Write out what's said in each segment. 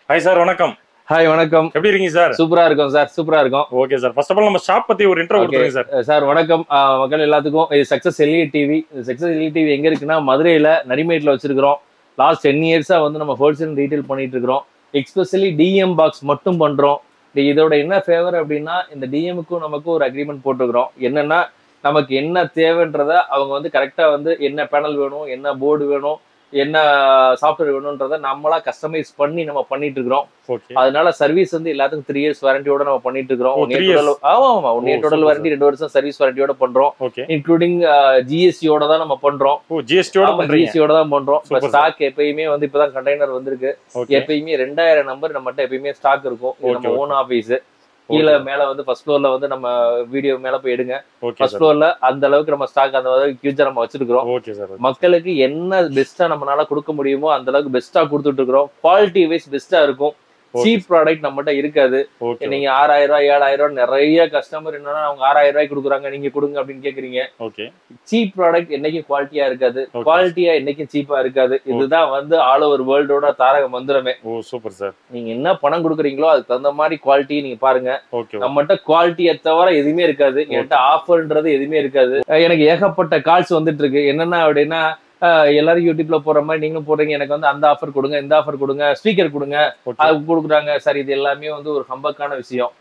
Hi sir, வணக்கம். Hi வணக்கம். எப்படி இருக்கீங்க சார்? சூப்பரா இருக்கும் சார், சூப்பரா இருக்கும். Okay sir. First of all நம்ம ஷாப் பத்தி ஒரு இன்ட்ரோ கொடுத்துருங்க சார். சார் வணக்கம் மக்கள் எல்லாத்துக்கும். இது success LED TV. Success LED TV எங்க இருக்குன்னா மதுரையில நரிமேட்ல வச்சிருக்கிறோம். லாஸ்ட் 10 இயர்ஸா வந்து நம்ம ஹோல்சேல் ரீட்டைல் பண்ணிட்டு இருக்கிறோம். எக்ஸ்பெஷலி டிஎம் பாக்ஸ் மட்டும் பண்றோம். இதோட என்ன ஃபேவர் அப்படின்னா, இந்த டிஎம்க்கும் நமக்கும் ஒரு அக்ரிமெண்ட் போட்டுக்கிறோம். என்னன்னா, நமக்கு என்ன தேவைன்றத அவங்க வந்து கரெக்டா வந்து என்ன பேனல் வேணும், என்ன போர்டு வேணும், என்ன சாஃப்ட்வேர் வேணும்ன்றத நம்மளா கஸ்டமைஸ் பண்ணி நம்ம பண்ணிட்டு இருக்கிறோம். அதனால சர்வீஸ் வந்து எல்லாத்துக்கும் 3 இயர்ஸ் வாரண்டியோட நம்ம பண்ணிட்டு இருக்கிறோம். 1 இயர் டோட்டல் வாரண்டி, 2 வருஷம் சர்வீஸ் வாரண்டியோட பண்றோம். இன்க்ளூடிங் ஜிஎஸ்டியோட தான் நம்ம பண்றோம். ஜிஎஸ்டியோட தான் பண்றோம். ஸ்டாக் எப்பயுமே வந்து இப்பதான் கண்டெய்னர் வந்திருக்கு. எப்பயுமே 2000 நம்பர் நம்மகிட்ட எப்பயுமே ஸ்டாக் இருக்கும். நம்ம ஓன் ஆபீஸ். கீழே மேல வந்து ஃபர்ஸ்ட் ஃப்ளோர்ல வந்து நம்ம வீடியோ மேல போய் எடுங்க. ஃபர்ஸ்ட் ஃப்ளோர்ல அந்த அளவுக்கு நம்ம ஸ்டாக் அந்த அளவுக்கு ஃபியூச்சர் நம்ம வச்சிருக்கிறோம். மக்களுக்கு என்ன பெஸ்டா நம்மளால கொடுக்க முடியுமோ அந்த அளவுக்கு பெஸ்டா கொடுத்துட்டு இருக்கிறோம். குவாலிட்டி வைஸ் பெஸ்டா இருக்கும். சீப் ப்ராடக்ட் நம்மகிட்ட இருக்காது. நீங்க 6000 ரூபாய் 7000 ரூபாய் நிறைய கஸ்டமர் என்னன்னா அவங்க 6000 ரூபாய்க்கு கொடுக்குறாங்க, நீங்க கொடுங்க அப்படின்னு கேக்குறீங்க. சீப் ப்ராடக்ட் என்னைக்கும் குவாலிட்டியா இருக்காது, குவாலிட்டியா என்னைக்கும் சீப்பா இருக்காது. இதுதான் வந்து ஆல் ஓவர் வேர்ல்டோட தாரக மந்திரமே. Super sir. நீங்க என்ன பணம் கொடுக்குறீங்களோ அதுக்கு தகுந்த மாதிரி குவாலிட்டி நீங்க பாருங்க. நம்மகிட்ட குவாலிட்டியை தவிர எதுவுமே இருக்காது. என்கிட்ட ஆஃபர்ன்றது எதுவுமே இருக்காது. எனக்கு ஏகப்பட்ட கால்ஸ் வந்துட்டு இருக்கு. என்னன்னா அப்படின்னா, எல்லாரும் யூடியூப்ல போற மாதிரி நீங்களும் போடுறீங்க, எனக்கு வந்து அந்த ஆஃபர் கொடுங்க, இந்த ஆஃபர் கொடுங்க, ஸ்பீக்கர் கொடுங்க, அது கொடுக்குறாங்க சார். இது எல்லாமே வந்து ஒரு ஹம்பக்கான விஷயம்.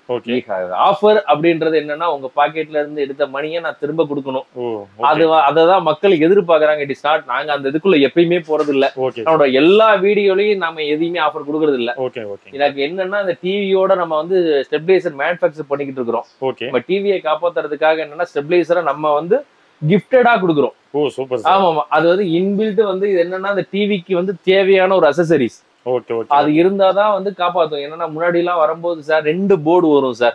ஆஃபர் அப்படின்றது என்னன்னா, உங்க பாக்கெட்ல இருந்து எடுத்த மணியை நான் திரும்ப கொடுக்கணும். அததான் மக்கள் எதிர்பார்க்கறாங்க. It is not. நாங்க அந்த இதுக்குள்ள எப்பயுமே போறது இல்ல. நம்மளோட எல்லா வீடியோலயும் நம்ம எதையுமே ஆஃபர் கொடுக்கறது இல்ல. எனக்கு என்னன்னா, இந்த டிவியோட நம்ம வந்து ஸ்டெபிலைசர் மேனுஃபேக்சர் பண்ணிக்கிட்டு இருக்கிறோம். நம்ம டிவியை காப்பாத்துறதுக்காக என்னன்னா, ஸ்டெபிலைசரை நம்ம வந்து கிஃப்டடா கொடுக்குறோம். ஆமா, அது வந்து இன்பில்ட் வந்து இது என்னன்னா, அந்த டிவிக்கு வந்து தேவையான ஒரு அக்சசரிஸ். அது இருந்தாதான் வந்து காப்பாத்தும். என்னன்னா, முன்னாடி எல்லாம் வரும்போது சார் 2 போர்டு வரும் சார்.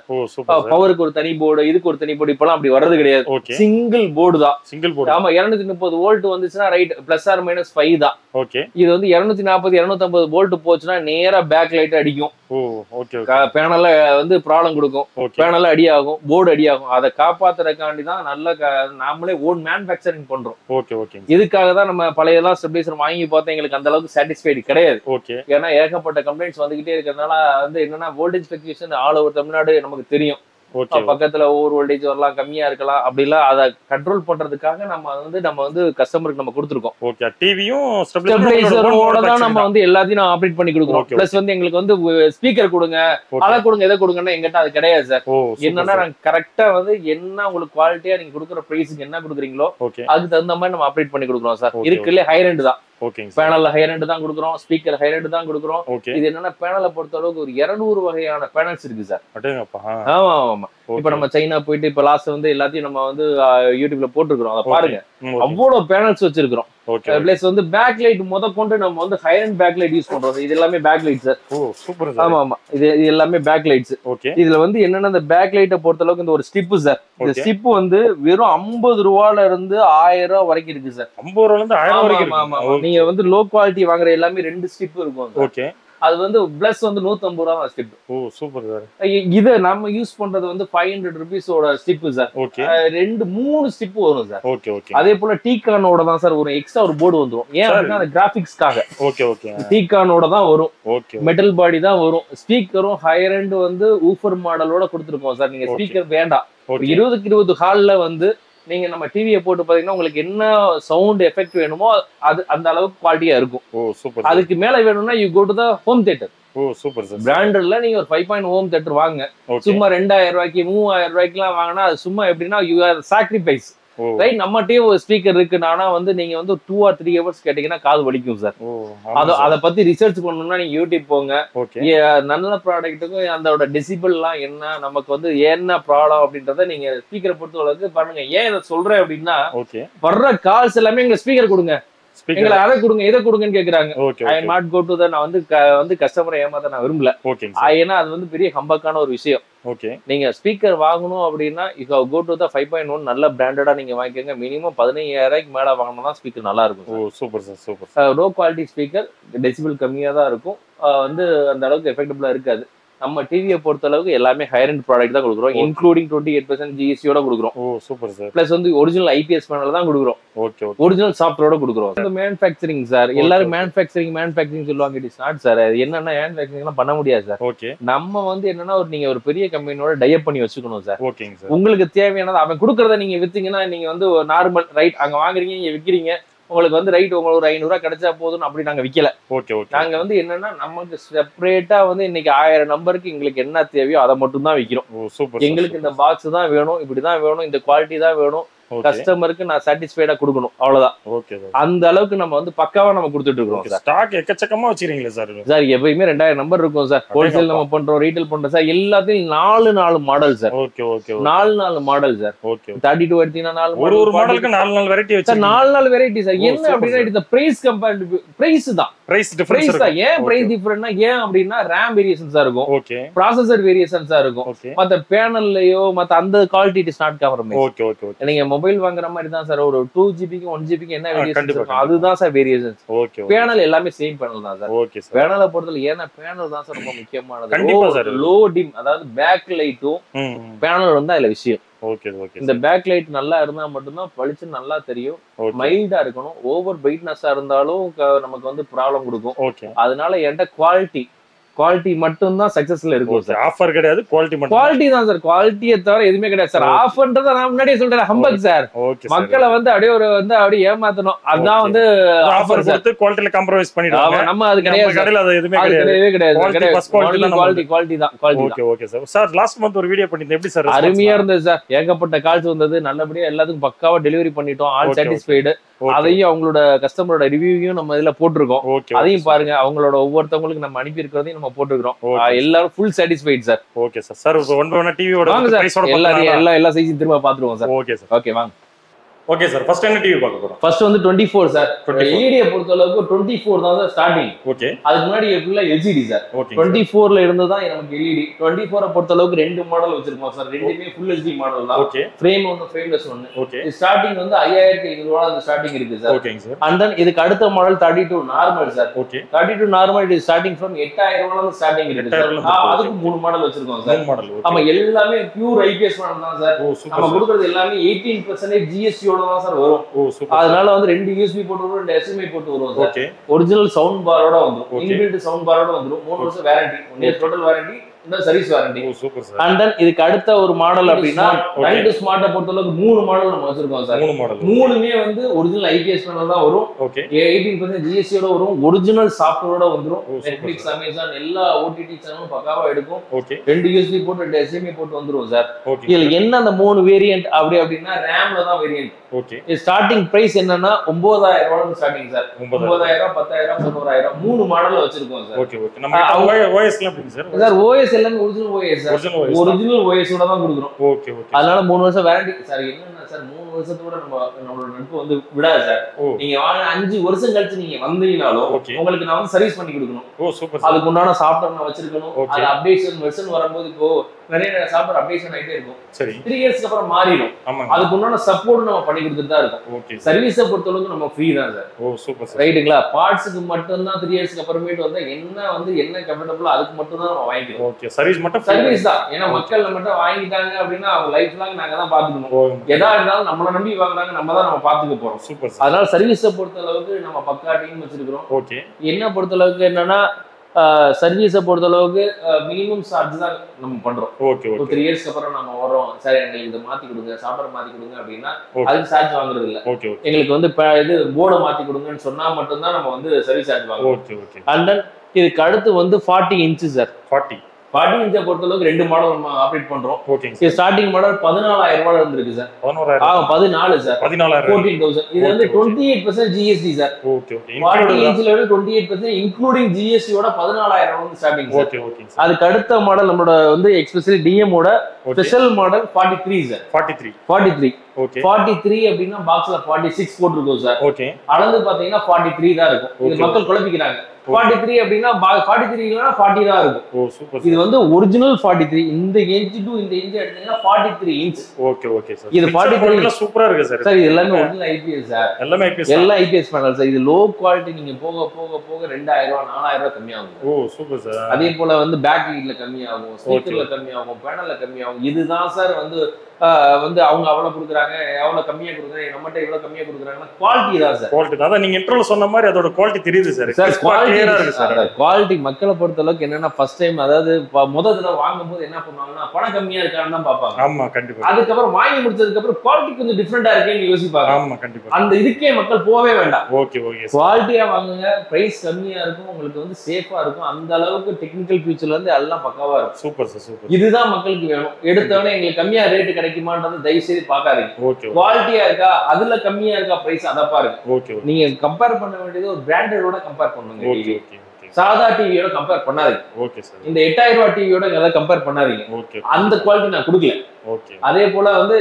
பவருக்கு ஒரு தனி போர்டு, இதுக்கு ஒரு தனி போர்டு. இப்பெல்லாம் அப்படி வர்றது கிடையாது. சிங்கிள் போர்டு தான். ஆமா, 230 வோல்ட் வந்துச்சுன்னா ரைட், பிளஸ் ஆர் மைனஸ் 5 தான். இது வந்து 240 250 வோல்ட் போச்சுன்னா நேரா பேக் லைட் அடிக்கும். பேனல்ல வந்து ப்ராப்ளம் கொடுக்கும். பேனல்ல அடி ஆகும், போர்டு அடி ஆகும். அதை காப்பாத்துறதுக்காண்டி தான் நல்ல நாமளே ஓன் மேனுஃபேக்சரிங் பண்றோம். இதுக்காக தான் நம்ம பழையெல்லாம் ஸ்டெபிலைசர் வாங்கி பார்த்தா எங்களுக்கு அந்த அளவுக்கு சாட்டிஸ்ஃபைடு கிடையாது. ஏன்னா ஏகப்பட்ட கம்ப்ளைண்ட்ஸ் வந்துகிட்டே இருக்கிறதுனால வந்து என்னன்னா, voltage fluctuation all over Tamil Nadu நமக்கு தெரியும். பக்கத்துல ஓவர் வோல்டேஜ் வரலாம், கம்மியா இருக்கலாம். அப்படிலாம் அதை கண்ட்ரோல் பண்றதுக்காக நம்ம வந்து கஸ்டமருக்கு நம்ம கொடுத்துருக்கோம். ஸ்டெபிலைசரோட தான் நம்ம வந்து எல்லாத்தையும் ஆப்ரேட் பண்ணி கொடுக்குறோம். பிளஸ் வந்து எங்களுக்கு வந்து ஸ்பீக்கர் கொடுங்க, அதை கொடுங்க, எதை கொடுங்கன்னா எங்கிட்ட அது கிடையாது சார். என்னன்னா, நாங்க கரெக்டா வந்து என்ன உங்களுக்கு குவாலிட்டியா நீங்க கொடுக்குற பிரைஸுக்கு என்ன கொடுக்குறீங்களோ அதுக்கு தகுந்த மாதிரி நம்ம ஆப்ரேட் பண்ணி கொடுக்குறோம் சார். இருக்குல்ல ஹை ரெண்ட் தான். பேனல்ல ஹை ரெண்ட் தான் கொடுக்குறோம், ஸ்பீக்கர் ஹை ரெண்ட் தான் கொடுக்குறோம். இது என்னன்னா, பேனலை பொறுத்த அளவுக்கு ஒரு 200 வகையான பேனல்ஸ் இருக்கு சார். ஆமா ஆமா. இப்ப நம்ம சைனா போயிட்டு இப்ப லாஸ்ட் வந்து எல்லாத்தையும் நம்ம வந்து யூடியூப்ல போட்டுருக்கோம். அதை பாருங்க, அவ்வளவு பேனல்ஸ் வச்சிருக்கிறோம். பிளஸ் வந்து பேக் லைட் கொண்டு நம்ம வந்து high and back light use பண்றோம். இது எல்லாமே பேக் லைட் சார். ஆமா ஆமா, இது எல்லாமே பேக் லைட்ஸ். இதுல வந்து என்னன்னா, இந்த பேக் லைட்டை பொறுத்த அளவுக்கு இந்த ஒரு ஸ்டிப் சார். இந்த ஸ்டிப் வந்து வெறும் 50 ரூபாயில இருந்து 1000 ரூபாய் வரைக்கும் இருக்கு சார். 50 ரூபாயில இருந்து 1000 வரைக்கும். நீங்க வந்து லோ குவாலிட்டி வாங்குற எல்லாமே 2 ஸ்டிப் இருக்கும். அது வந்து பிளஸ் வந்து 150 ரூபா ஸ்டிப். Super sir. இத நம்ம யூஸ் பண்றது வந்து 500 ருபீஸோட ஸ்டிப் சார். 3 ஸ்டிப் வரும் சார். அதே போல டீகானோட தான் சார் ஒரு எக்ஸ்ட்ரா ஒரு போர்டு வந்துரும். ஏன் அப்படின்னா, அந்த கிராபிக்ஸ்க்காக டீகானோட தான் வரும். மெட்டல் பாடி தான் வரும். ஸ்பீக்கரும் ஹையர் எண்ட் வந்து ஊஃபர் மாடலோட கொடுத்துருக்கோம் சார். நீங்க ஸ்பீக்கர் வேண்டாம், 20க்கு 20 ஹால்ல வந்து நீங்க நம்ம டிவியை போட்டு பாத்தீங்கன்னா, உங்களுக்கு என்ன சவுண்ட் எஃபெக்ட் வேணுமோ அது அந்த அளவுக்கு குவாலிட்டியா இருக்கும். அதுக்கு மேல வேணும்னா you go to the home theatre. பிராண்டட்ல நீங்க ஒரு 5.0 ஹோம் தியேட்டர் வாங்க. சும்மா 2000 ரூபாய்க்கு 3000 ரூபாய்க்கு எல்லாம் வாங்கினா அது சும்மா எப்படின்னா யூ ஆர் சாக்ரிஃபைஸ். ரைட், நம்மகிட்டயே ஒரு ஸ்பீக்கர் இருக்குன்னா வந்து நீங்க வந்து 2 or 3 ஹவர்ஸ் கேட்டீங்கன்னா காது வலிக்கும் சார். அதை பத்தி ரிசர்ச் பண்ணணும்னா நீங்க யூடியூப் போங்க. நல்ல ப்ராடக்ட்டுக்கும் அதோட டெசிபிள் எல்லாம் என்ன, நமக்கு வந்து என்ன ப்ராப்ளம் அப்படின்றத நீங்க ஸ்பீக்கரை பொறுத்த அளவுக்கு பாருங்க. ஏன் இதை சொல்றேன் அப்படின்னா, வர்ற கால்ஸ் எல்லாமே எங்க ஸ்பீக்கர் கொடுங்க, எங்களை அதை கொடுங்க, இதை கொடுங்கன்னு கேக்குறாங்க. I am not go to the. நான் வந்து கஸ்டமரை ஏமாத்த நான் விரும்பல. ஏன்னா அது வந்து பெரிய ஹம்பக்கான ஒரு விஷயம். நீங்க ஸ்பீக்கர் வாங்கணும் அப்படின்னா கோ டு த 5.1 நல்ல பிராண்டடா நீங்க வாங்கிக்கோங்க. மினிமம் 15000 ரூபாய்க்கு மேல வாங்கினா ஸ்பீக்கர் நல்லா இருக்கும். Super sir, super. Low quality speaker, decibel கம்மியா தான் இருக்கும். வந்து அந்த அளவுக்கு எஃபெக்டபிளா இருக்காது. நம்ம டிவியை பொறுத்த அளவுக்கு எல்லாமே ஹையர் அண்ட் ப்ராடக்ட் தான் கொடுக்குறோம், இன்க்ளூடிங் 28% ஜிஎஸ்டியோட கொடுக்குறோம். ஓ சூப்பர் சார். பிளஸ் வந்து ஒரிஜினல் ஐபிஎஸ் பேனல் தான் கொடுக்குறோம். Okay okay. ஒரிஜினல் சாஃப்ட்வேரோட கொடுக்குறோம். இந்த மேனுஃபேக்சரிங் சார், எல்லாரும் மேனுஃபேக்சரிங் சொல்லுவாங்க. It is not sir. என்னன்னா மேனுஃபேக்சரிங்லாம் பண்ண முடியாது சார். ஓகே. நம்ம வந்து என்னன்னா நீங்க ஒரு பெரிய கம்பெனியோட டைப் பண்ணி வச்சுக்கணும் சார். ஓகேங்க சார். உங்களுக்கு தேவையானது அவன் கொடுக்கறத நீங்க வித்தீங்கன்னா நீங்க வந்து நார்மல் ரைட் அங்க வாங்குறீங்க, நீங்க விக்கிறீங்க, உங்களுக்கு வந்து ரைட் உங்களுக்கு ஒரு 500 ரூபாய் கிடைச்சா போதும் அப்படி நாங்க விக்கல. Okay okay. நாங்க வந்து என்னன்னா நமக்கு செப்பரேட்டா வந்து இன்னைக்கு 1000 நம்பருக்கு எங்களுக்கு என்ன தேவையோ அதை மட்டும் தான் விக்கிறோம். ஓ சூப்பர். எங்களுக்கு இந்த பாக்ஸ் தான் வேணும், இப்படிதான் வேணும், இந்த குவாலிட்டி தான் வேணும், கஸ்டமருக்கு நான் சாட்டிஸ்ஃபைடா கொடுக்கணும், அவ்வளவுதான். Okay sir. அந்த அளவுக்கு நம்ம வந்து பக்காவா நம்ம கொடுத்துட்டு இருக்கோம் சார். ஸ்டாக் எக்கச்சக்கமா வச்சிருக்கீங்களா சார்? சார் எப்பயுமே 2000 நம்பர் இருக்கும் சார். ஹோல்சேல் நம்ம பண்றோம், ரீட்டைல் பண்றோம் சார். எல்லாத்தையும் 4 model sir. Okay okay. 4 model sir. Okay. 32 எடுத்தீங்கன்னா 4 ஒரு மாடலுக்கு 4 வெரைட்டி வச்சு சார். 4 variety sir. என்ன அப்படின்னா இந்த பிரைஸ் கம்பேரிட்டிவ் பிரைஸ் தான். பிரைஸ் டிஃபரன்ஸ் தான். ஏன் பிரைஸ் டிஃபரன்ட்னா ஏன் அப்படின்னா RAM வேரியேஷன்ஸா இருக்கும். ஓகே. ப்ராசஸர் வேரியேஷன்ஸா இருக்கும். மத்த பேனல்லயோ மத்த அந்த quality is not compromise. Okay okay okay. நீங்க மொபைல் வாங்குற மாதிரி தான் சார். ஒரு 2GB க்கு 1GB க்கு என்ன வேரியேஷன் இருக்கும் அதுதான் சார் வேரியேஷன்ஸ். ஓகே. பேனல் எல்லாமே சேம் பேனல் தான் சார். Okay sir. பேனலை பொறுத்தல ஏன்னா பேனல் தான் சார் ரொம்ப முக்கியமானது. கண்டிப்பா சார். லோ டிம் அதாவது பேக் லைட்டும் பேனல் வந்து அதுல விஷயம். Okay okay. இந்த பேக் லைட் நல்லா இருந்தா மட்டும் தான் பளிச்சு நல்லா தெரியும். மைல்டா இருக்கணும். ஓவர் பிரைட்னஸா இருந்தாலும் நமக்கு வந்து ப்ராப்ளம் கொடுக்கும். ஓகே. அதனால என்கிட்ட குவாலிட்டி மட்டும் தான் சக்சஸ்ல இருக்கும் சார். ஆஃபர் கிடையாது, குவாலிட்டி மட்டும். குவாலிட்டி தான் சார். குவாலிட்டியை தவிர எதுவுமே கிடையாது சார். ஆஃபர்ன்றத நான் முன்னாடியே சொல்றேன். Humbug sir. மக்களை வந்து அப்படியே ஏமாத்தணும். அதான் வந்து ஆஃபர் கொடுத்து குவாலிட்டில காம்ப்ரமைஸ் பண்ணிடுவாங்க. நம்ம அது கிடையாது. கடையில அது எதுமே கிடையாது. குவாலிட்டி தான். Okay okay sir. Sir last month ஒரு வீடியோ பண்ணிருந்தேன். எப்படி சார்? அருமையா இருந்தது சார். ஏகப்பட்ட கால்ஸ் வந்தது. நல்லபடியா எல்லாத்துக்கும் பக்காவா டெலிவரி பண்ணிட்டோம். All satisfied. அதையும் அவங்களோட கஸ்டமரோட ரிவ்யூவையும் நம்ம இதுல போட்டிருக்கோம். அதையும் பாருங்க. அவங்களோட ஒவ்வொருத்தவங்களுக்கு நம்ம அனுப்பி இருக்கிறதையும் நம்ம போட்டுக்கிறோம். எல்லாரும் full satisfied sir. Okay sir. Sir one டிவியோட பிரைஸோட எல்லா சைஸும் திரும்ப பாத்துருவோம் சார். Okay sir. ஓகே வாங்க. Okay sir. ஃபர்ஸ்ட் என்ன டிவி பார்க்க போறோம்? ஃபர்ஸ்ட் வந்து 24 சார். எல்இடி பொறுத்த அளவுக்கு 24 தான் சார் ஸ்டார்டிங். ஓகே. அதுக்கு முன்னாடி எப்படில எல்சிடி சார். 24ல இருந்து தான் நமக்கு எல்இடி. 24 பொறுத்த அளவுக்கு 2 மாடல் வச்சிருக்கோம் சார். ரெண்டுமே ஃபுல் எல்சிடி மாடல் தான். ஓகே. ஃப்ரேம் ஒன்னு, ஃப்ரேம்லெஸ் ஒன்னு. ஓகே. ஸ்டார்டிங் வந்து 5500 ரூபாய் அந்த ஸ்டார்டிங் இருக்கு சார். ஓகேங்க சார். அண்ட் தென் இதுக்கு அடுத்த model 32 normal sir. Okay. 32 normal இது ஸ்டார்டிங் ஃப்ரம் 8000 ரூபாயில இருந்து ஸ்டார்டிங் இருக்கு சார். அதுக்கு 3 மாடல் வச்சிருக்கோம் சார். 3 மாடல். ஆமா எல்லாமே பியூர் ஐபிஎஸ் மாடல் தான் சார். நம்ம கொடுக்கிறது எல்லாமே 18% ஜிஎஸ்டி ஓட தான் சார் வரும். அதனால வந்து 2 யூஎஸ்பி போட்டு வரும், 2 HDMI போட்டு வரும் சார். ஒரிஜினல் சவுண்ட் பாரோட வந்துரும். இன்பில்ட் சவுண்ட் பாரோட வந்துரும். 3 வருஷம் வாரண்டி. 1 year total warranty. இந்த service warranty. Super sir. And then இதுக்கு அடுத்த ஒரு மாடல் அப்படினா டைம் டு ஸ்மார்ட்ட பொறுத்தளவுக்கு 3 மாடல் நம்ம வச்சிருக்கோம் சார். 3 மாடல். மூணுமே வந்து ஒரிஜினல் ஐபிஎஸ் பேனல் தான் வரும். ஓகே. 18% ஜிஎஸ்டியோட வரும். ஒரிஜினல் சாஃப்ட்வேரோட வந்துரும். நெட்ஃபிளிக்ஸ், அமேசான் எல்லா ஓடிடி சேனலும் பக்காவா எடுக்கும். ஓகே. 2 யூஎஸ்பி போட்டு 2 HDMI போட்டு வந்துரும் சார். ஓகே. இதுல என்ன அந்த 3 வேரியன்ட் அப்படினா ரேம்ல தான் வேரியன்ட். ஓகே. ஸ்டார்டிங் பிரைஸ் என்னன்னா 9000 ரூபாய் ஸ்டார்டிங் சார். 9000, 10000, 11000 3 மாடல்ல வச்சிருக்கோம் சார். Okay okay. நம்ம OS ல எப்படி சார்? சார் OS எல்லாமே original OS sir. Original OS ஓட தான் கொடுக்குறோம். Okay okay. அதனால 3 வருஷம் வாரண்டி சார். என்னன்னா சார் 3 வருஷத்தோட நம்மளோட நட்பு வந்து விடாது சார். நீங்க வாங்க 5 வருஷம் கழிச்சு நீங்க வந்தீங்கனாலும் உங்களுக்கு நான் வந்து சர்வீஸ் பண்ணி கொடுக்கணும். ஓ சூப்பர். அதுக்கு உண்டான சாஃப்ட்வேர் நான் வச்சிருக்கணும். அது அப்டேஷன் வெர்ஷன் வரும்போது இப்போ நிறைய சாஃப்ட்வேர் அப்டேஷன் ஆயிட்டே இருக்கும். சரி. 3 இயர்ஸ்க்கு அப்புறம் மாறிடும். அதுக்கு உண்டான சப்போர்ட் நம்ம பண்ணி கொடுத்துட்டு தான் இருக்கோம். ஓகே. சர்வீஸை பொறுத்தளவுக்கு நம்ம ஃப்ரீ தான் சார். ஓ சூப்பர் சார். ரைட்டுங்களா? பார்ட்ஸ்க்கு மட்டும் தான் 3 இயர்ஸ்க்கு அப்புறமேட்டு வந்து என்ன கம்ஃபர்டபுளோ அதுக்கு மட்டும் தான் நம்ம வாங்கிக்கிறோம். ஓகே. சர்வீஸ் மட்டும் சர்வீஸ் தான். ஏன்னா மக்கள் மட்டும் வாங்கிட்டாங்க அப்படின்னா அவங்க லைஃப் லாங் நாங்க தான் பாத்துக்கணும். எதா இருந்தாலும் நம்மள நம்பி வாங்குறாங்க, நம்ம தான் நம்ம பாத்துக்க போறோம். சூப்பர். அதனால சர்வீஸை பொறுத்த அளவுக்கு நம்ம பக்கா டீம் வச்சிருக்கிறோம். ஓகே. என்ன பொறுத்த அளவுக்கு என்னன்னா சர்வீஸை பொறுத்த அளவுக்கு மினிமம் சார்ஜ் தான் நம்ம பண்றோம். ஓகே. 3 இயர்ஸ்க்கு அப்புறம் நம்ம வரோம் சார் எங்களுக்கு இதை மாத்தி கொடுங்க, சாஃப்ட்வேர் மாத்தி கொடுங்க அப்படின்னா அதுக்கு சார்ஜ் வாங்குறது இல்ல. எங்களுக்கு வந்து இது போர்டை மாத்தி கொடுங்கன்னு சொன்னா மட்டும்தான் நம்ம வந்து சர்வீஸ் சார்ஜ் வாங்குவோம். அண்ட் தென் இதுக்கு அடுத்து வந்து 40 இன்ச் சார். 40 இன்ச்சை பொறுத்தளவுக்கு 2 மாடல் நம்ம ஆப்ரேட் பண்றோம். ஓகே. ஸ்டார்டிங் மாடல் 14000 ரூபாய் இருந்திருக்கு சார். 14 சார். 14000. இது வந்து 28% ஜிஎஸ்டி சார். Okay okay. 40 இன்ச்ல வந்து 28% இன்க்ளூடிங் ஜிஎஸ்டி ஓட 14000 வந்து ஸ்டார்டிங். Okay okay. அதுக்கு அடுத்த மாடல் நம்மளோட வந்து எக்ஸ்பெஷலி டிஎம் ஓட ஸ்பெஷல் மாடல் 43 சார். 43. ஓகே. 43 அப்படினா பாக்ஸ்ல 46 போட்டுருக்கோம் சார். ஓகே. அளந்து பாத்தீங்கன்னா 43 தான் இருக்கும். இது மக்கள் குழப்பிக்கிறாங்க. 43 அப்படின்னா 43 இல்லனா 40 தான் இருக்கும். ஓ சூப்பர். இது வந்து ஒரிஜினல் 43. இந்த இன்ச் டு இந்த இன்ச் எடுத்தீங்கன்னா 43 இன்ச். Okay okay sir. இது 43 சூப்பரா இருக்கு சார். சார் இது எல்லாமே ஒரிஜினல் ஐபிஎஸ் சார். எல்லாமே ஐபிஎஸ். எல்லாம் ஐபிஎஸ் பேனல் சார். இது லோ குவாலிட்டி நீங்க போக போக போக 2000 4000 கம்மியாகும். ஓ சூப்பர் சார். அதே போல வந்து பேக் ஹீட்ல கம்மியாகும், ஸ்பீக்கர்ல கம்மியாகும், பேனல்ல கம்மியாகும். இதுதான் சார் வந்து அவங்க அவ்வளவு கொடுக்குறாங்க, எவ்வளவு கம்மியா கொடுக்குறாங்க, நம்மகிட்ட இவ்வளவு கம்மியா கொடுக்குறாங்கன்னா குவாலிட்டி தான் சார். குவாலிட்டி தான். நீங்க இன்ட்ரோல சொன்ன மாதிரி அதோட குவாலிட்டி தெரியுது சார். சார் கிளியரா இருக்கு சார். குவாலிட்டி மக்களை பொறுத்த அளவுக்கு என்னன்னா ஃபர்ஸ்ட் டைம் அதாவது முதல் தடவை வாங்கும்போது என்ன பண்ணுவாங்கன்னா பணம் கம்மியா இருக்கான்னு தான் பார்ப்பாங்க. ஆமா கண்டிப்பா. அதுக்கப்புறம் வாங்கி முடிச்சதுக்கு அப்புறம் குவாலிட்டி கொஞ்சம் டிஃபரெண்டா இருக்கேன்னு யோசிப்பாங்க. ஆமா கண்டிப்பா. அந்த இதுக்கே மக்கள் போகவே வேண்டாம். Okay okay. குவாலிட்டியா வாங்குங்க, பிரைஸ் கம்மியா இருக்கும், உங்களுக்கு வந்து சேஃபா இருக்கும். அந்த அளவுக்கு டெக்னிக்கல் ஃபீச்சர்ல இருந்து எல்லாம் பக்காவா இருக்கும். Super sir super. இதுதான் மக்களுக்கு வேணும். எடுத்தவனே எங்களுக்கு கம்மியா ரேட் கிடைக்குமான்றது தயவு செய்து பாக்காதீங்க. ஓகே. குவாலிட்டியா இருக்கா, அதுல கம்மியா இருக்கா பிரைஸ் அத பாருங்க. ஓகே. நீங்க கம்பேர் பண்ண வேண்டியது ஒரு பிராண்டடோட கம்பேர் பண்ணுங்க. Okay okay. சாதா டிவியோட கம்பேர் பண்ணாதீங்க. Okay sir. இந்த 8000 ரூபாய் டிவியோட எதை கம்பேர் பண்ணாதீங்க. ஓகே. அந்த குவாலிட்டி நான் கொடுக்கல. ஓகே. அதே போல வந்து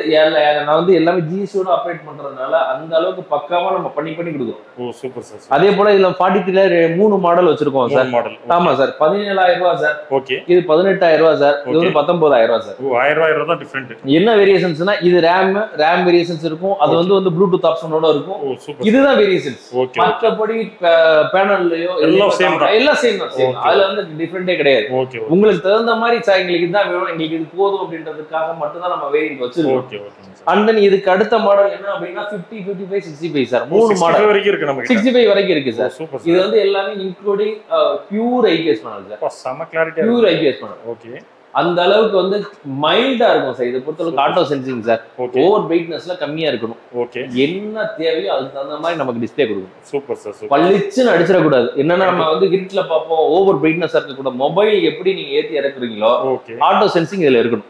நான் வந்து எல்லாமே ஜிஎஸ்டியோட ஆபரேட் பண்றதுனால அந்த அளவுக்கு பக்காவா நம்ம பண்ணி கொடுக்குறோம். ஓ சூப்பர் சார். அதே போல இதுல 43ல 3 மாடல் வச்சிருக்கோம் சார். மாடல். ஆமா சார். 17000 ரூபாய் சார். ஓகே. இது 18000 ரூபாய் சார். இது வந்து 19000 ரூபாய் சார். ஓ 1000 ரூபாய் தான் டிஃபரண்ட். என்ன வேரியேஷன்ஸ்னா இது RAM வேரியேஷன்ஸ் இருக்கும். அது வந்து ப்ளூடூத் ஆப்ஷனோட இருக்கும். ஓ சூப்பர். இதுதான் வேரியேஷன்ஸ். ஓகே. மற்றபடி பேனல்லயோ எல்லாம் சேம் தான். அதுல வந்து டிஃபரண்டே கிடையாது. ஓகே. உங்களுக்கு தகுந்த மாதிரி எங்களுக்கு இதுதான் வேணும், எங்களுக்கு இது போதும் அப்படின்றதுக்காக மட்டும் தான் நம்ம வேரியன்ட் வச்சிருக்கோம். Okay okay. அண்ட் தென் இதுக்கு அடுத்த மாடல் என்ன அப்படின்னா 50, 55, 65 சார். 3 மாடல் வரைக்கும் இருக்கு நமக்கு. 65 வரைக்கும் இருக்கு சார். சூப்பர். இது வந்து எல்லாமே including pure IPS panel sir. செம clarity. Pure IPS panel. Okay. அந்த அளவுக்கு வந்து மைல்டா இருக்கும் சார். இதை பொறுத்தளவுக்கு ஆட்டோ சென்சிங் சார். ஓவர் பிரைட்னஸ்ல கம்மியா இருக்கணும். ஓகே. என்ன தேவையோ அதுக்கு தகுந்த மாதிரி நமக்கு டிஸ்பிளே கொடுக்கும். Super sir super. பளிச்சுன்னு அடிச்சிடக்கூடாது. என்னன்னா நம்ம வந்து கிரிட்ல பார்ப்போம் ஓவர் பிரைட்னஸ் இருக்க கூட. மொபைல் எப்படி நீங்க ஏத்தி இறக்குறீங்களோ ஆட்டோ சென்சிங் இதுல இருக்கணும்.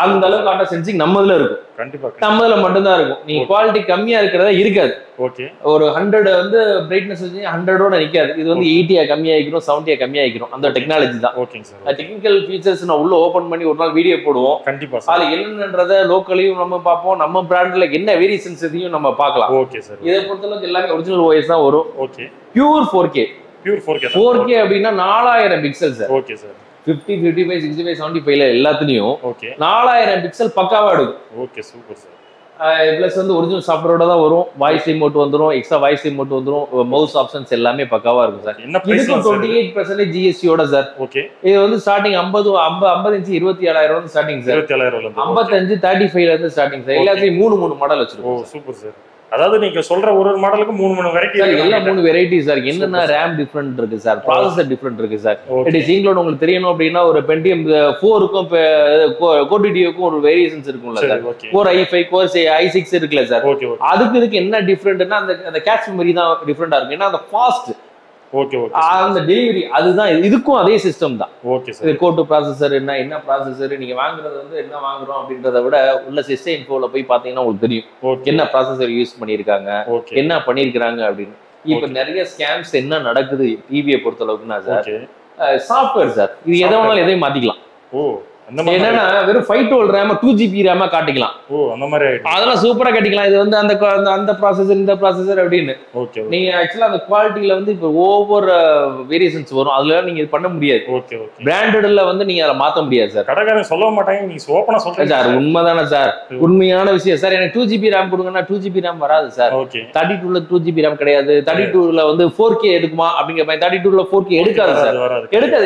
அந்த அளவுக்கு ஆட்டோ சென்சிங் நம்ம இதுல இருக்கும். கண்டிப்பா நம்ம இதுல மட்டும்தான் இருக்கும். நீங்க குவாலிட்டி கம்மியா இருக்கிறதா இருக்காது. ஓகே. ஒரு 100 வந்து பிரைட்னஸ் வச்சு 100ஓட நிக்காது. இது வந்து 80 கம்மியாயிக்கிறோம், 70 கம்மியாயிக்கிறோம். அந்த டெக்னாலஜி தான். ஓகேங்க சார். டெக்னிக்கல் ஃபீச்சர்ஸ் நான் உள்ள ஓபன் பண்ணி ஒரு நாள் வீடியோ போடுவோம். கண்டிப்பா. அதுல என்னன்றத லோக்கலையும் நம்ம பார்ப்போம், நம்ம பிராண்ட்ல என்ன வேரியேஷன்ஸ் இதையும் நம்ம பார்க்கலாம். Okay sir. இதை பொறுத்தளவுக்கு எல்லாமே ஒரிஜினல் ஓஎஸ் தான் வரும். Okay. Pure 4K. Pure 4K. 4K அப்படின்னா 4000 பிக்சல் சார். Okay sir. 50, 55, 65, 75ல எல்லாத்துலயும் ஓகே 4000 பிக்சல் பக்காவா எடுக்கும். Okay super sir. பிளஸ் வந்து ஒரிஜினல் சாஃப்ட்வேரோட தான் வரும். வாய்ஸ் ரிமோட் வந்துரும், எக்ஸ்ட்ரா வாய்ஸ் ரிமோட் வந்துரும், மவுஸ் ஆப்ஷன்ஸ் எல்லாமே பக்காவா இருக்கும் சார். என்ன பிரைஸ்? 28% ஜிஎஸ்டியோட சார். ஓகே. இது வந்து ஸ்டார்டிங் 50 இன்ச் 27000 வந்து ஸ்டார்டிங் சார். 27000 இருந்து 55, 35ல இருந்து ஸ்டார்டிங் சார். எல்லாத்தையும் 3 மாடல் வச்சிருக்கோம். ஓ சூப்பர் சார். அதாவது நீங்க சொல்ற ஒரு மாடலுக்கு 3 வெரைட்டி இருக்கு. எல்லாம் 3 வெரைட்டி சார். என்னன்னா RAM டிஃபரண்ட் இருக்கு சார், ப்ராசஸர் டிஃபரண்ட் இருக்கு சார். இட் இஸ் இன்க்ளூட் உங்களுக்கு தெரியணும் அப்படின்னா ஒரு Pentium 4க்கும் Core ஒரு வேரியேஷன்ஸ் இருக்கும்ல sir. Core i5, Core i6 இருக்குல்ல சார். அதுக்கு இதுக்கு என்ன டிஃபரண்ட்னா அந்த கேட்ச் மெமரி தான் டிஃபரண்டா இருக்கும். ஏன்னா அந்த ஃபாஸ்ட் ஓகே ஓகே அந்த டெலிவரி அதுதான். இதுக்கும் அதே சிஸ்டம் தான். Okay sir. Core to processor என்ன ப்ராசஸர் நீங்க வாங்குறது வந்து என்ன வாங்குறோம் அப்படின்றத விட உள்ள சிஸ்டம் இன்ஃபோல போய் பாத்தீங்கன்னா உங்களுக்கு தெரியும் என்ன ப்ராசஸர் யூஸ் பண்ணிருக்காங்க, என்ன பண்ணிருக்காங்க அப்படின்னு. இப்ப நிறைய ஸ்கேம்ஸ் என்ன நடக்குது டிவியை பொறுத்த அளவுக்குன்னா சார், சாஃப்ட்வேர் சார். இது எதை வேணாலும் எதையும் மாத்திக்கலாம். என்னன்னா வெறும் 512 RAM 2GB RAM காட்டிக்கலாம். அந்த மாதிரி அதெல்லாம் சூப்பரா காட்டிக்கலாம். இது வந்து அந்த ப்ராசஸர் இந்த ப்ராசஸர் அப்படின்னு நீங்க ஆக்சுவலா அந்த குவாலிட்டியில வந்து இப்ப ஒவ்வொரு வேரியேஷன்ஸ் வரும். அதுல நீங்க இது பண்ண முடியாது. பிராண்டட்ல வந்து நீங்க அதை மாத்த முடியாது சார். கடைக்காரன் சொல்ல மாட்டாங்க, நீங்க ஓபனா சொல்றீங்க சார். உண்மைதானே சார், உண்மையான விஷயம் சார். எனக்கு 2GB RAM கொடுங்கன்னா 2GB RAM வராது சார். 32ல 2GB RAM கிடையாது. 32ல வந்து 4K எடுக்குமா அப்படிங்கிற மாதிரி. 32ல 4K எடுக்காது சார்.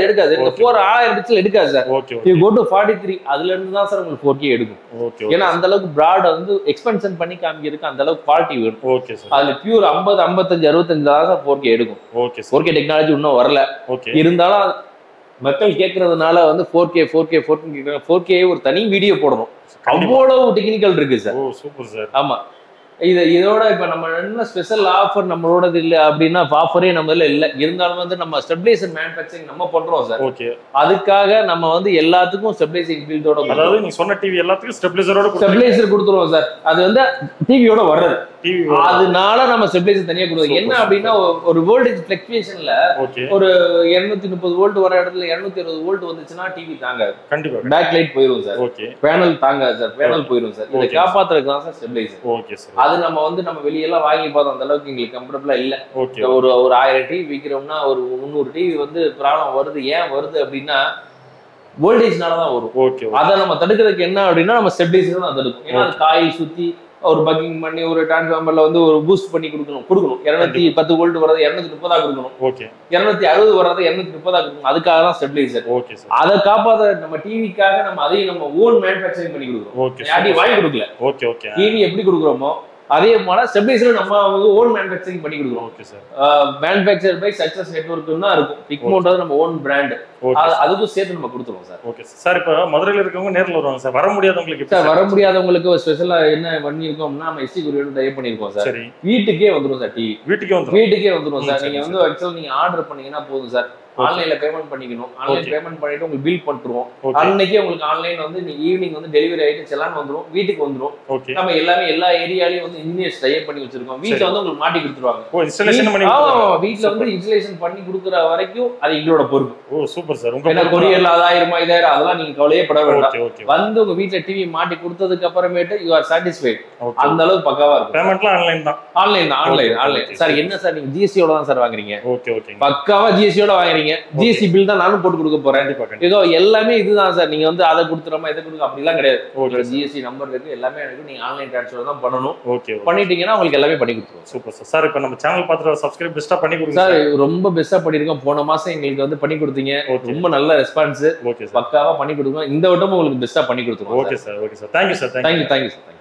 எடுக்காது. 4000 பிக்சல் எடுக்காது சார். You go to 43 அதுல இருந்து தான் சார் உங்களுக்கு 4K எடுக்கும். ஏன்னா அந்த அளவுக்கு பிராட் வந்து எக்ஸ்பென்ஷன் பண்ணி காமிக்கிறதுக்கு அந்த அளவுக்கு குவாலிட்டி வேணும். அதுல பியூர் 50, 55, 65 தான் சார் 4K எடுக்கும். 4K டெக்னாலஜி இன்னும் வரல. இருந்தாலும் மக்கள் கேட்கறதுனால வந்து 4K கேட்கறாங்க. 4K ஒரு தனி வீடியோ போடணும். அவ்வளவு டெக்னிக்கல் இருக்கு சார். Super sir. ஆமா. இதோட இப்ப நம்ம என்ன ஸ்பெஷல் ஆஃபர் நம்மளோடது இல்ல அப்படின்னா ஆஃபரே நம்ம இல்ல. இருந்தாலும் வந்து நம்ம ஸ்டெபிலைசர் மேனுஃபேக்சரிங் நம்ம பண்றோம் சார். அதுக்காக நம்ம வந்து எல்லாத்துக்கும் ஸ்டெபிலைசிங் ஃபீல்டோட, அதாவது நீங்க சொன்ன டிவி எல்லாத்துக்கும் ஸ்டெபிலைசர் கொடுத்துருவோம் சார். அது வந்து டிவியோட வர்றது டிவி அதனால நம்ம ஸ்டெபிலைசர் தனியா கொடுக்குறோம். என்ன அப்படின்னா ஒரு வோல்டேஜ் ஃபிளக்சுவேஷன்ல ஒரு 230 வோல்ட் வர இடத்துல 220 வோல்ட் வந்துச்சுன்னா டிவி தாங்காது. கண்டிப்பா பேக் லைட் போயிடும் சார். பேனல் தாங்காது சார். பேனல் போயிடும் சார். இதை காப்பாத்துறதுக்கு தான் சார் ஸ்டெபிலைசர். Okay sir. அது நம்ம வெளியெல்லாம் வாங்கி பார்த்தோம், அந்த அளவுக்கு எங்களுக்கு கம்ஃபர்டபுளா இல்ல. ஒரு 1000 டிவி விற்கிறோம்னா ஒரு 300 டிவி வந்து ப்ராப்ளம் வருது. ஏன் வருது அப்படின்னா வோல்டேஜ்னாலதான் வரும். அதை நம்ம தடுக்கிறதுக்கு என்ன அப்படின்னா நம்ம ஸ்டெபிலைசர் தான் தடுக்கும். ஏன்னா அது காயில் சுத்தி ஒரு பக்கிங் பண்ணி ஒரு டிரான்ஸ்ஃபார்மர்ல வந்து ஒரு பூஸ்ட் பண்ணி கொடுக்கணும். 210 வோல்ட் வரது 230 கொடுக்கணும். 260 வரது 230 கொடுக்கணும். அதுக்காக தான் ஸ்டெபிலைசர். அதை காப்பாத நம்ம டிவிக்காக நம்ம அதையும் நம்ம ஓன் மேனுஃபேக்சரிங் பண்ணி கொடுக்குறோம். யாரையும் வாங்கி கொடுக்கல. டிவி எப்படி கொடுக்குறோமோ அதே போல ஸ்டெபிலைசர் நம்ம ஓன் மேனுஃபேக்சரிங் பண்ணி கொடுக்குறோம். மேனுஃபேக்சர் பை சக்சஸ் நெட்வொர்க் தான் இருக்கும். பிக்மோன்றது நம்ம ஓன் பிராண்ட். அதுக்கும் சேர்த்து நம்ம கொடுத்துருவோம் சார். Okay sir. இப்போ மதுரையில் இருக்கவங்க நேரில் வருவாங்க சார். வர முடியாதவங்களுக்கு சார், வர முடியாதவங்களுக்கு ஸ்பெஷலா என்ன பண்ணியிருக்கோம்னா நம்ம எஸ்டி கொரியர் டைப் பண்ணியிருக்கோம் சார். வீட்டுக்கே வந்துடும் சார். டிவி வீட்டுக்கே வந்துடும் சார். நீங்க வந்து ஆக்சுவலா நீங்க ஆர்டர் பண்ணீங்கன்னா போதும் சார். ஆன்லைன்ல பேமெண்ட் பண்ணிக்கணும். ஆன்லைன் பேமெண்ட் பண்ணிட்டு உங்களுக்கு பில் பண்ணிட்டுருவோம். அன்னைக்கே உங்களுக்கு ஆன்லைன் வந்து நீங்க ஈவினிங் வந்து டெலிவரி ஆயிட்டு செல்லான் வந்துடும். வீட்டுக்கு வந்துடும். நம்ம எல்லாமே எல்லா ஏரியாலையும் வந்து இன்ஜினியர்ஸ் டைப் பண்ணி வச்சிருக்கோம். வீட்டுல வந்து உங்களுக்கு மாட்டி கொடுத்துருவாங்க. வீட்டுல வந்து இன்ஸ்டலேஷன் பண்ணி கொடுக்குற வரைக்கும் அது எங்களோட பொறுப்பு. Super sir. கொரியர்ல 1000 1000 அதெல்லாம் நீங்க கவலையே பட வேண்டாம். வந்து உங்க வீட்டுல டிவி மாட்டி கொடுத்ததுக்கு அப்புறமேட்டு யூ ஆர் சாட்டிஸ்ஃபைட். அந்த அளவுக்கு பக்காவா இருக்கும். பேமெண்ட்லாம் ஆன்லைன் தான். Online sir. என்ன சார் நீங்க ஜிஎஸ்டியோட தான் சார் வாங்குறீங்க. பக்காவா ஜிஎஸ்டியோட வாங்குறீங்க. ஜிஎஸ்டி பில் தான் நானும் போட்டு கொடுக்க போறேன். ஏதோ எல்லாமே இதுதான் சார். நீங்க வந்து அதை கொடுத்துறோமா இதை கொடுக்க அப்படிலாம் கிடையாது. ஜிஎஸ்டி நம்பர் இருக்கு, எல்லாமே எனக்கு. நீங்க ஆன்லைன் ட்ரான்ஸ்ஃபர் தான் பண்ணணும். பண்ணிட்டீங்கன்னா உங்களுக்கு எல்லாமே பண்ணி கொடுத்துருவோம். Super sir. சார் இப்போ நம்ம சேனல் பார்த்துட்டு சப்ஸ்கிரைப் பெஸ்ட்டா பண்ணி கொடுங்க சார். ரொம்ப பெஸ்ட்டா பண்ணிருக்கோம். போன மாசம் எங்களுக்கு வந்து பண்ணி கொடுத்தீங்க. ரொம்ப நல்ல ரெஸ்பான்ஸ். பக்காவா பண்ணி கொடுங்க. இந்த வட்டமும் உங்களுக்கு பெஸ்ட்டா பண்ணி கொடுத்துருவோம். Okay sir. Thank you sir. Thank you sir.